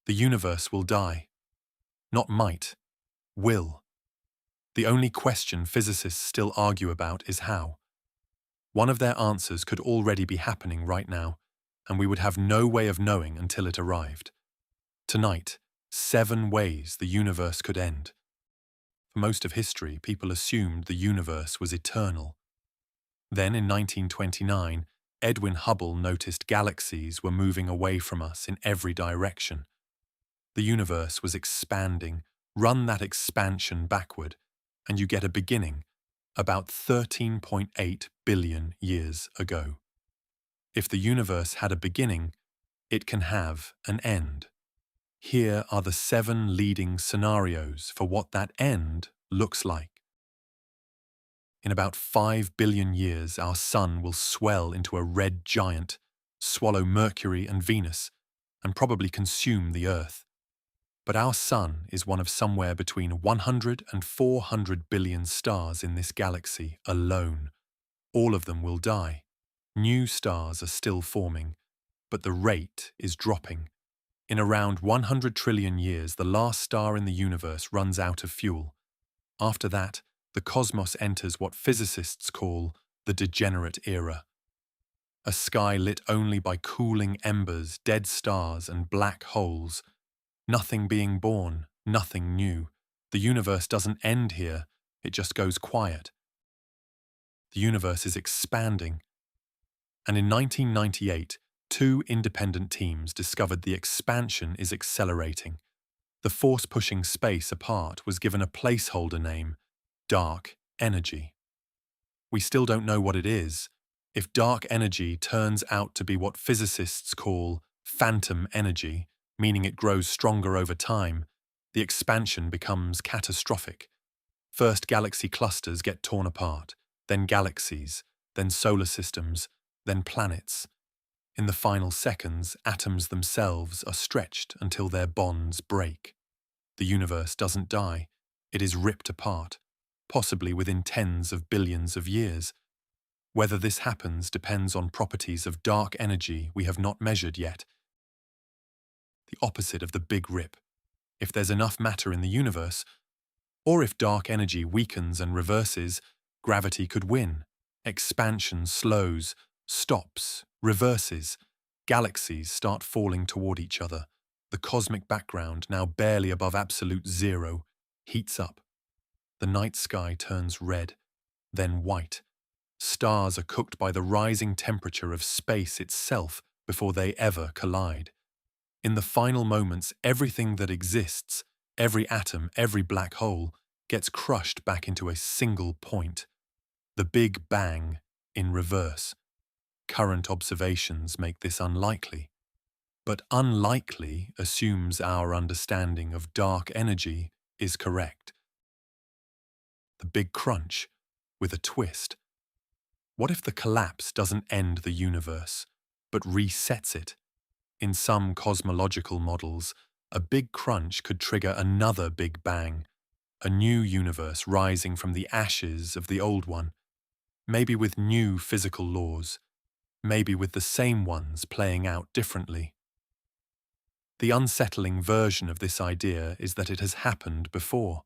The universe will die. Not might, will. The only question physicists still argue about is how. One of their answers could already be happening right now, and we would have no way of knowing until it arrived. Tonight, 7 ways the universe could end. For most of history, people assumed the universe was eternal. Then in 1929, Edwin Hubble noticed galaxies were moving away from us in every direction. The universe was expanding. Run that expansion backward, and you get a beginning about 13.8 billion years ago. If the universe had a beginning, it can have an end. Here are the 7 leading scenarios for what that end looks like. In about 5 billion years, our sun will swell into a red giant, swallow Mercury and Venus, and probably consume the Earth. But our sun is one of somewhere between 100 and 400 billion stars in this galaxy alone. All of them will die. New stars are still forming, but the rate is dropping. In around 100 trillion years, the last star in the universe runs out of fuel. After that, the cosmos enters what physicists call the Degenerate Era. A sky lit only by cooling embers, dead stars, and black holes. Nothing being born, nothing new. The universe doesn't end here, it just goes quiet. The universe is expanding. And in 1998, 2 independent teams discovered the expansion is accelerating. The force pushing space apart was given a placeholder name, dark energy. We still don't know what it is. If dark energy turns out to be what physicists call phantom energy, meaning it grows stronger over time, the expansion becomes catastrophic. First galaxy clusters get torn apart, then galaxies, then solar systems, then planets. In the final seconds, atoms themselves are stretched until their bonds break. The universe doesn't die, it is ripped apart, possibly within tens of billions of years. Whether this happens depends on properties of dark energy we have not measured yet. The opposite of the Big Rip. If there's enough matter in the universe, or if dark energy weakens and reverses, gravity could win. Expansion slows, stops, reverses. Galaxies start falling toward each other. The cosmic background, now barely above absolute zero, heats up. The night sky turns red, then white. Stars are cooked by the rising temperature of space itself before they ever collide. In the final moments, everything that exists, every atom, every black hole, gets crushed back into a single point. The Big Bang in reverse. Current observations make this unlikely. But unlikely assumes our understanding of dark energy is correct. The Big Crunch, with a twist. What if the collapse doesn't end the universe, but resets it? In some cosmological models, a big crunch could trigger another Big Bang, a new universe rising from the ashes of the old one, maybe with new physical laws, maybe with the same ones playing out differently. The unsettling version of this idea is that it has happened before.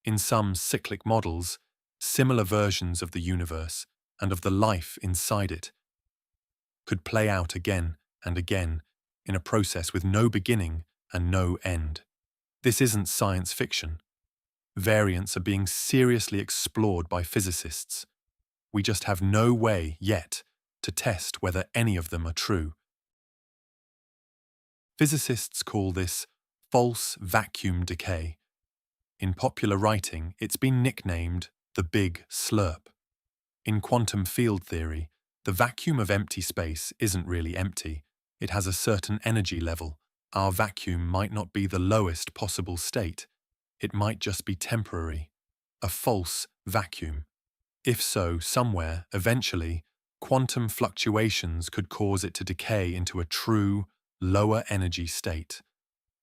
In some cyclic models, similar versions of the universe and of the life inside it could play out again and again in a process with no beginning and no end. This isn't science fiction. Variants are being seriously explored by physicists. We just have no way yet to test whether any of them are true. Physicists call this false vacuum decay. In popular writing, it's been nicknamed the Big Slurp. In quantum field theory, the vacuum of empty space isn't really empty. It has a certain energy level. Our vacuum might not be the lowest possible state. It might just be temporary, a false vacuum. If so, somewhere, eventually, quantum fluctuations could cause it to decay into a true, lower energy state.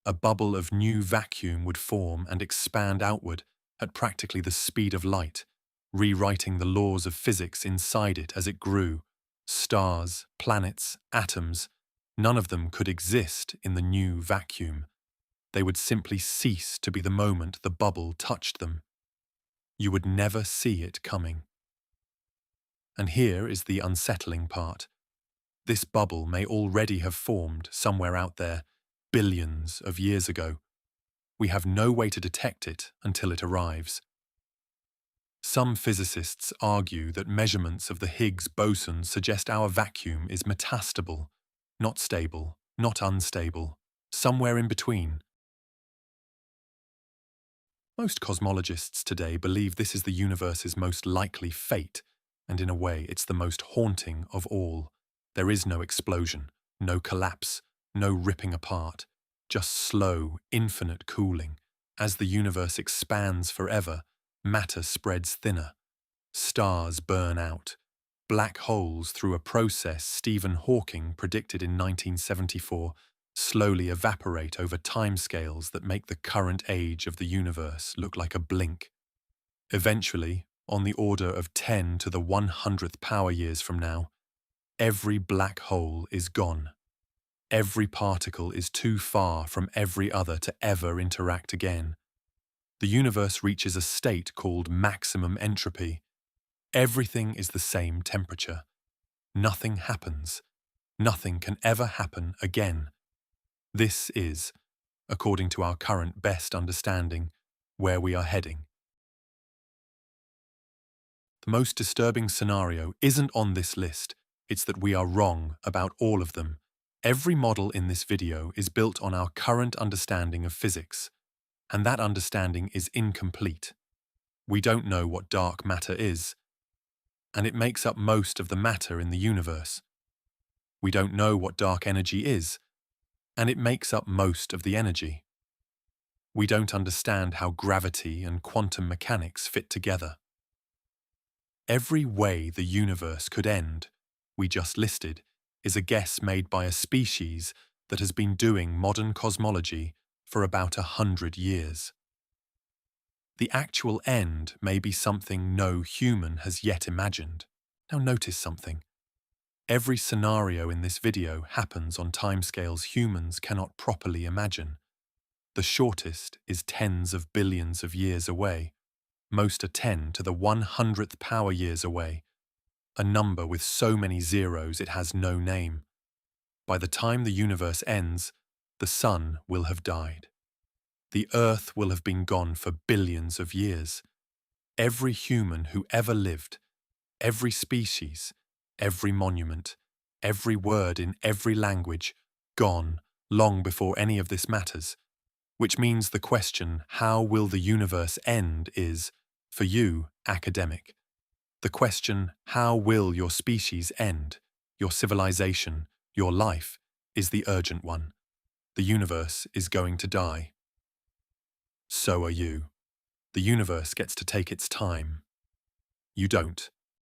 A bubble of new vacuum would form and expand outward at practically the speed of light, rewriting the laws of physics inside it as it grew. Stars, planets, atoms, none of them could exist in the new vacuum. They would simply cease to be the moment the bubble touched them. You would never see it coming. And here is the unsettling part. This bubble may already have formed somewhere out there, billions of years ago. We have no way to detect it until it arrives. Some physicists argue that measurements of the Higgs boson suggest our vacuum is metastable, not stable, not unstable, somewhere in between. Most cosmologists today believe this is the universe's most likely fate, and in a way it's the most haunting of all. There is no explosion, no collapse, no ripping apart, just slow, infinite cooling. As the universe expands forever, matter spreads thinner. Stars burn out. Black holes, through a process Stephen Hawking predicted in 1974, slowly evaporate over timescales that make the current age of the universe look like a blink. Eventually, on the order of 10 to the 100th power years from now, every black hole is gone. Every particle is too far from every other to ever interact again. The universe reaches a state called maximum entropy. Everything is the same temperature. Nothing happens. Nothing can ever happen again. This is, according to our current best understanding, where we are heading. The most disturbing scenario isn't on this list. It's that we are wrong about all of them. Every model in this video is built on our current understanding of physics, and that understanding is incomplete. We don't know what dark matter is, and it makes up most of the matter in the universe. We don't know what dark energy is, and it makes up most of the energy. We don't understand how gravity and quantum mechanics fit together. Every way the universe could end, we just listed, is a guess made by a species that has been doing modern cosmology for about 100 years. The actual end may be something no human has yet imagined. Now notice something. Every scenario in this video happens on timescales humans cannot properly imagine. The shortest is tens of billions of years away. Most are 10 to the 100th power years away, a number with so many zeros it has no name. By the time the universe ends, the sun will have died. The Earth will have been gone for billions of years. Every human who ever lived, every species, every monument, every word in every language, gone long before any of this matters, which means the question, how will the universe end, is, for you, academic. The question, how will your species end, your civilization, your life, is the urgent one. The universe is going to die. So are you. The universe gets to take its time. You don't.